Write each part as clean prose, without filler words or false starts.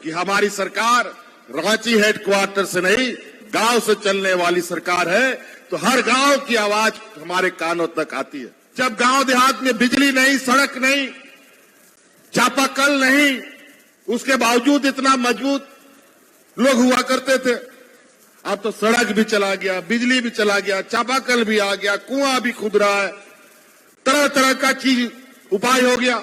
कि हमारी सरकार रांची हेडक्वार्टर से नहीं, गांव से चलने वाली सरकार है, तो हर गांव की आवाज हमारे कानों तक आती है। जब गांव देहात में बिजली नहीं, सड़क नहीं, चापाकल नहीं, उसके बावजूद इतना मजबूत लोग हुआ करते थे। अब तो सड़क भी चला गया, बिजली भी चला गया, चापाकल भी आ गया, कुआं भी खुद रहा है, तरह तरह का चीज उपाय हो गया,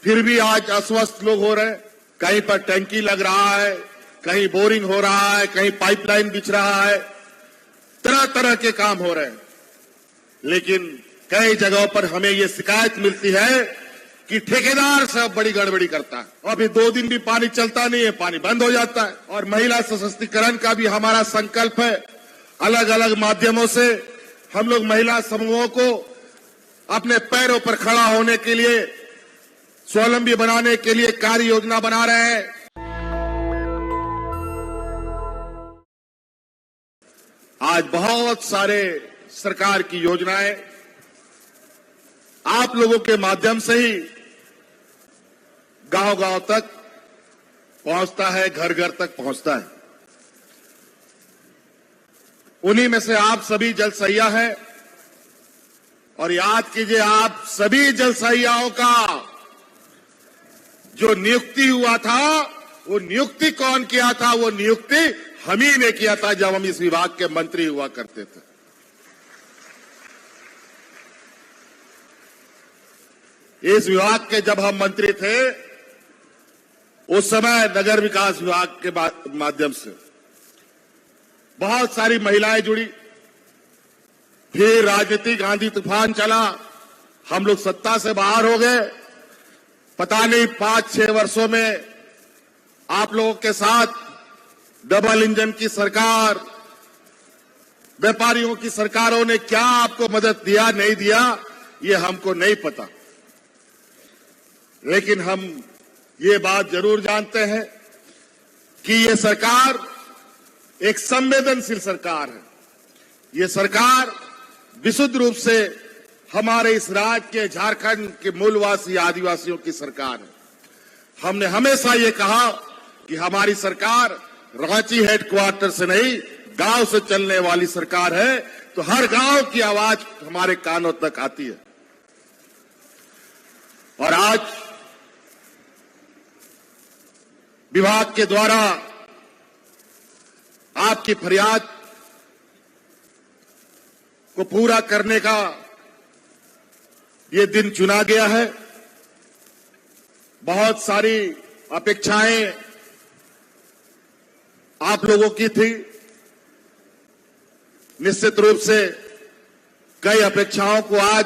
फिर भी आज अस्वस्थ लोग हो रहे हैं। कहीं पर टंकी लग रहा है, कहीं बोरिंग हो रहा है, कहीं पाइपलाइन बिछ रहा है, तरह तरह के काम हो रहे हैं। लेकिन कई जगहों पर हमें ये शिकायत मिलती है कि ठेकेदार सब बड़ी गड़बड़ी करता है और अभी 2 दिन भी पानी चलता नहीं है, पानी बंद हो जाता है। और महिला सशक्तिकरण का भी हमारा संकल्प है। अलग अलग माध्यमों से हम लोग महिला समूहों को अपने पैरों पर खड़ा होने के लिए, स्वावलंबी बनाने के लिए कार्य योजना बना रहे हैं। आज बहुत सारे सरकार की योजनाएं आप लोगों के माध्यम से ही गांव गांव तक पहुंचता है, घर घर तक पहुंचता है। उन्हीं में से आप सभी जल सहिया हैं। और याद कीजिए, आप सभी जल सहियाओं का जो नियुक्ति हुआ था, वो नियुक्ति कौन किया था? वो नियुक्ति हम ही ने किया था जब हम इस विभाग के मंत्री हुआ करते थे। इस विभाग के जब हम मंत्री थे, उस समय नगर विकास विभाग के माध्यम से बहुत सारी महिलाएं जुड़ी। फिर राजनीतिक आंधी तूफान चला, हम लोग सत्ता से बाहर हो गए। पता नहीं 5-6 वर्षों में आप लोगों के साथ डबल इंजन की सरकार, व्यापारियों की सरकारों ने क्या आपको मदद दिया, नहीं दिया, ये हमको नहीं पता। लेकिन हम ये बात जरूर जानते हैं कि ये सरकार एक संवेदनशील सरकार है। ये सरकार विशुद्ध रूप से हमारे इस राज्य के, झारखंड के मूलवासी आदिवासियों की सरकार है। हमने हमेशा ये कहा कि हमारी सरकार रांची हेडक्वार्टर से नहीं, गांव से चलने वाली सरकार है, तो हर गांव की आवाज हमारे कानों तक आती है। और आज विभाग के द्वारा आपकी फरियाद को पूरा करने का ये दिन चुना गया है। बहुत सारी अपेक्षाएं आप लोगों की थी। निश्चित रूप से कई अपेक्षाओं को आज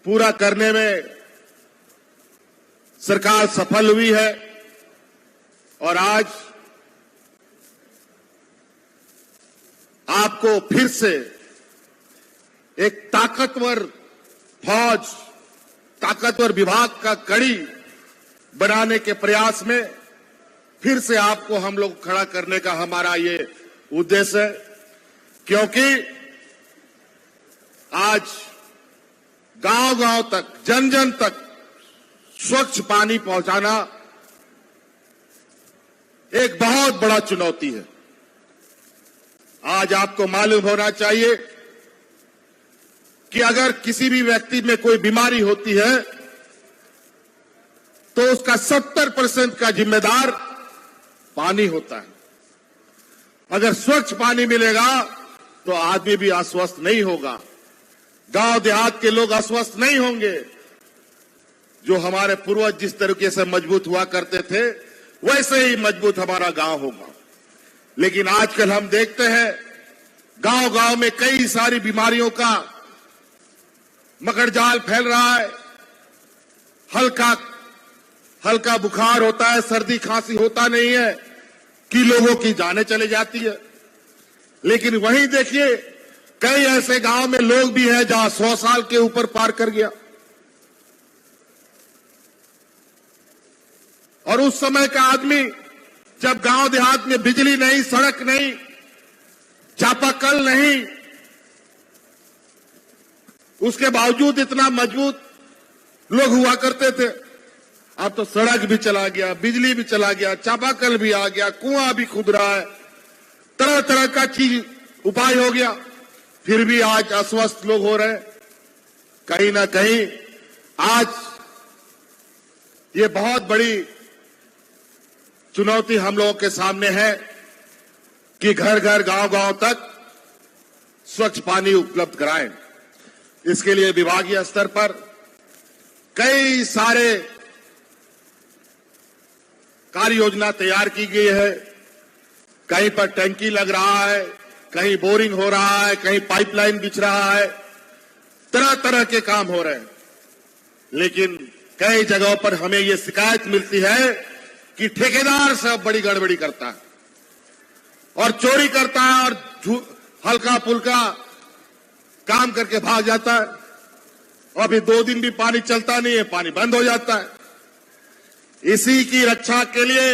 पूरा करने में सरकार सफल हुई है। और आज आपको फिर से एक ताकतवर फौज, ताकतवर विभाग का कड़ी बनाने के प्रयास में फिर से आपको हम लोग खड़ा करने का हमारा ये उद्देश्य है। क्योंकि आज गांव गांव तक, जन जन तक स्वच्छ पानी पहुंचाना एक बहुत बड़ा चुनौती है। आज आपको मालूम होना चाहिए कि अगर किसी भी व्यक्ति में कोई बीमारी होती है तो उसका 70% का जिम्मेदार पानी होता है। अगर स्वच्छ पानी मिलेगा तो आदमी भी अस्वस्थ नहीं होगा, गांव देहात के लोग अस्वस्थ नहीं होंगे। जो हमारे पूर्वज जिस तरीके से मजबूत हुआ करते थे, वैसे ही मजबूत हमारा गांव होगा। लेकिन आजकल हम देखते हैं गांव गांव में कई सारी बीमारियों का मकड़जाल फैल रहा है। हल्का बुखार होता है, सर्दी खांसी होता नहीं है कि लोगों की जानें चली जाती है। लेकिन वहीं देखिए, कई ऐसे गांव में लोग भी हैं जहां 100 साल के ऊपर पार कर गया। और उस समय का आदमी, जब गांव देहात में बिजली नहीं, सड़क नहीं, चापाकल नहीं, उसके बावजूद इतना मजबूत लोग हुआ करते थे। अब तो सड़क भी चला गया, बिजली भी चला गया, चापाकल भी आ गया, कुआं भी खुद रहा है, तरह तरह का चीज उपाय हो गया। फिर भी आज अस्वस्थ लोग हो रहे हैं। कहीं ना कहीं आज ये बहुत बड़ी चुनौती हम लोगों के सामने है कि घर घर गांव गांव तक स्वच्छ पानी उपलब्ध कराएं। इसके लिए विभागीय स्तर पर कई सारे कार्य योजना तैयार की गई है। कहीं पर टंकी लग रहा है, कहीं बोरिंग हो रहा है, कहीं पाइपलाइन बिछ रहा है, तरह तरह के काम हो रहे हैं। लेकिन कई जगहों पर हमें यह शिकायत मिलती है कि ठेकेदार सब बड़ी गड़बड़ी करता है और चोरी करता है और हल्का फुल्का काम करके भाग जाता है और फिर 2 दिन भी पानी चलता नहीं है, पानी बंद हो जाता है। इसी की रक्षा के लिए,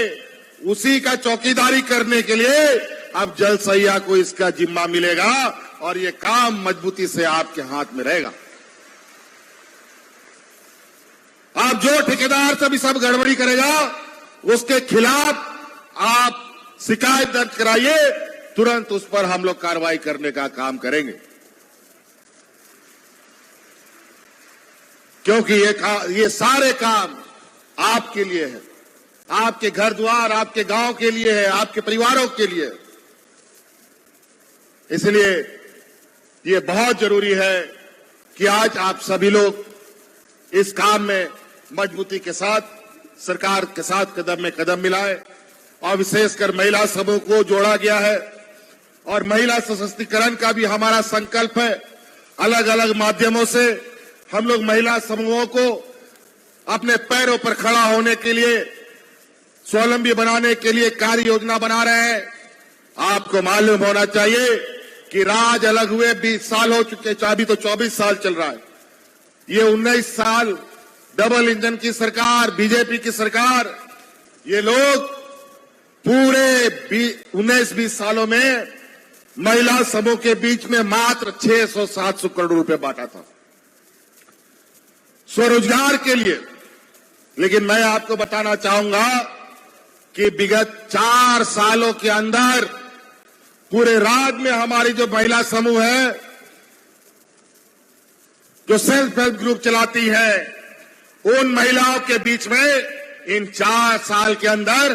उसी का चौकीदारी करने के लिए अब जल सहिया को इसका जिम्मा मिलेगा और ये काम मजबूती से आपके हाथ में रहेगा। आप जो ठेकेदार सब गड़बड़ी करेगा उसके खिलाफ आप शिकायत दर्ज कराइए, तुरंत उस पर हम लोग कार्रवाई करने का काम करेंगे। क्योंकि ये सारे काम आपके लिए है, आपके घर द्वार, आपके गांव के लिए है, आपके परिवारों के लिए। इसलिए ये बहुत जरूरी है कि आज आप सभी लोग इस काम में मजबूती के साथ, सरकार के साथ कदम में कदम मिलाएं। और विशेषकर महिला समूह को जोड़ा गया है और महिला सशक्तिकरण का भी हमारा संकल्प है। अलग अलग माध्यमों से हम लोग महिला समूहों को अपने पैरों पर खड़ा होने के लिए, स्वावलंबी बनाने के लिए कार्य योजना बना रहे हैं। आपको मालूम होना चाहिए कि राज अलग हुए 20 साल हो चुके, अभी तो 24 साल चल रहा है। ये 19 साल डबल इंजन की सरकार, बीजेपी की सरकार, ये लोग पूरे 19-20 सालों में महिला समूह के बीच में मात्र 600-700 करोड़ रुपए बांटा था स्वरोजगार के लिए। लेकिन मैं आपको बताना चाहूंगा कि विगत 4 सालों के अंदर पूरे राज्य में हमारी जो महिला समूह है, जो सेल्फ हेल्प ग्रुप चलाती है, उन महिलाओं के बीच में इन 4 साल के अंदर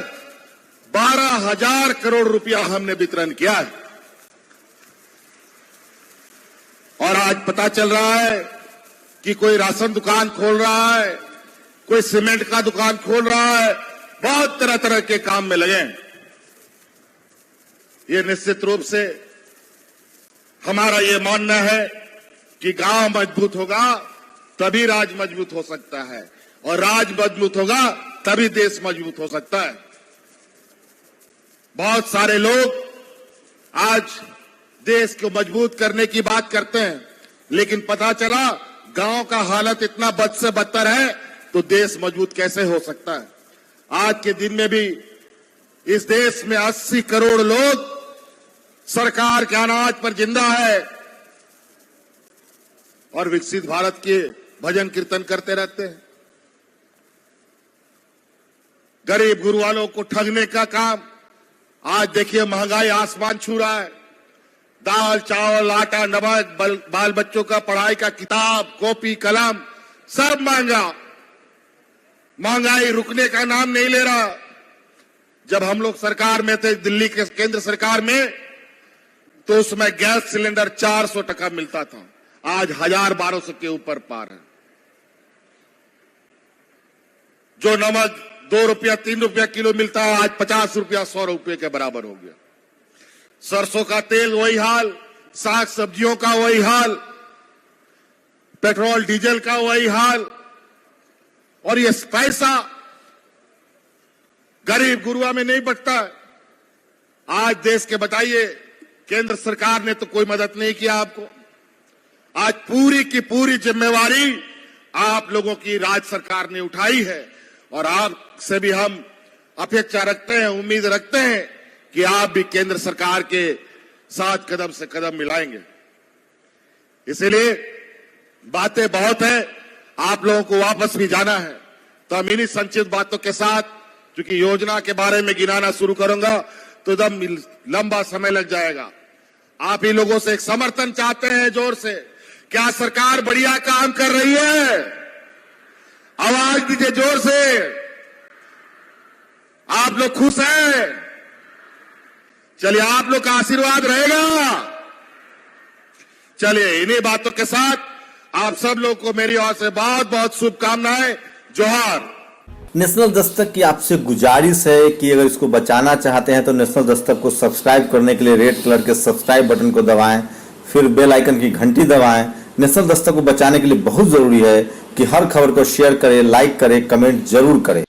12,000 करोड़ रुपया हमने वितरण किया है। और आज पता चल रहा है कि कोई राशन दुकान खोल रहा है, कोई सीमेंट का दुकान खोल रहा है, बहुत तरह तरह के काम में लगे। ये निश्चित रूप से हमारा ये मानना है कि गांव मजबूत होगा तभी राज मजबूत हो सकता है, और राज मजबूत होगा तभी देश मजबूत हो सकता है। बहुत सारे लोग आज देश को मजबूत करने की बात करते हैं, लेकिन पता चला गांव का हालत इतना बद से बदतर है तो देश मजबूत कैसे हो सकता है। आज के दिन में भी इस देश में 80 करोड़ लोग सरकार के अनाज पर जिंदा है और विकसित भारत के भजन कीर्तन करते रहते हैं। गरीब गुरवालों को ठगने का काम, आज देखिए महंगाई आसमान छू रहा है। दाल, चावल, आटा, नमक, बाल बच्चों का पढ़ाई का किताब, कॉपी, कलम सब महंगा। महंगाई रुकने का नाम नहीं ले रहा। जब हम लोग सरकार में थे, दिल्ली के केंद्र सरकार में, तो उसमें गैस सिलेंडर 400 टका मिलता था, आज 1000-1200 के ऊपर पार है। जो नमक 2 रुपया 3 रुपया किलो मिलता है, आज 50 रुपया 100 रुपये के बराबर हो गया। सरसों का तेल वही हाल, साग सब्जियों का वही हाल, पेट्रोल डीजल का वही हाल। और ये पैसा गरीब गुरुआ में नहीं बटता है। आज देश के बताइए, केंद्र सरकार ने तो कोई मदद नहीं किया आपको। आज पूरी की पूरी जिम्मेवारी आप लोगों की राज्य सरकार ने उठाई है और आपसे भी हम अपेक्षा रखते हैं, उम्मीद रखते हैं कि आप भी केंद्र सरकार के साथ कदम से कदम मिलाएंगे। इसलिए बातें बहुत है, आप लोगों को वापस भी जाना है, तो हम इन्हीं संचित बातों के साथ, क्योंकि योजना के बारे में गिनाना शुरू करूंगा तो एकदम लंबा समय लग जाएगा। आप ही लोगों से एक समर्थन चाहते हैं जोर से। क्या सरकार बढ़िया काम कर रही है? आवाज दीजिए जोर से। आप लोग खुश हैं? चलिए, आप लोग का आशीर्वाद रहेगा। चलिए, इन्हीं बातों के साथ आप सब लोग को मेरी ओर से बहुत बहुत शुभकामनाएं। जोहार। नेशनल दस्तक की आपसे गुजारिश है कि अगर इसको बचाना चाहते हैं तो नेशनल दस्तक को सब्सक्राइब करने के लिए रेड कलर के सब्सक्राइब बटन को दबाएं, फिर बेल आइकन की घंटी दबाएं। नेशनल दस्तक को बचाने के लिए बहुत जरूरी है कि हर खबर को शेयर करें, लाइक करें, कमेंट जरूर करें।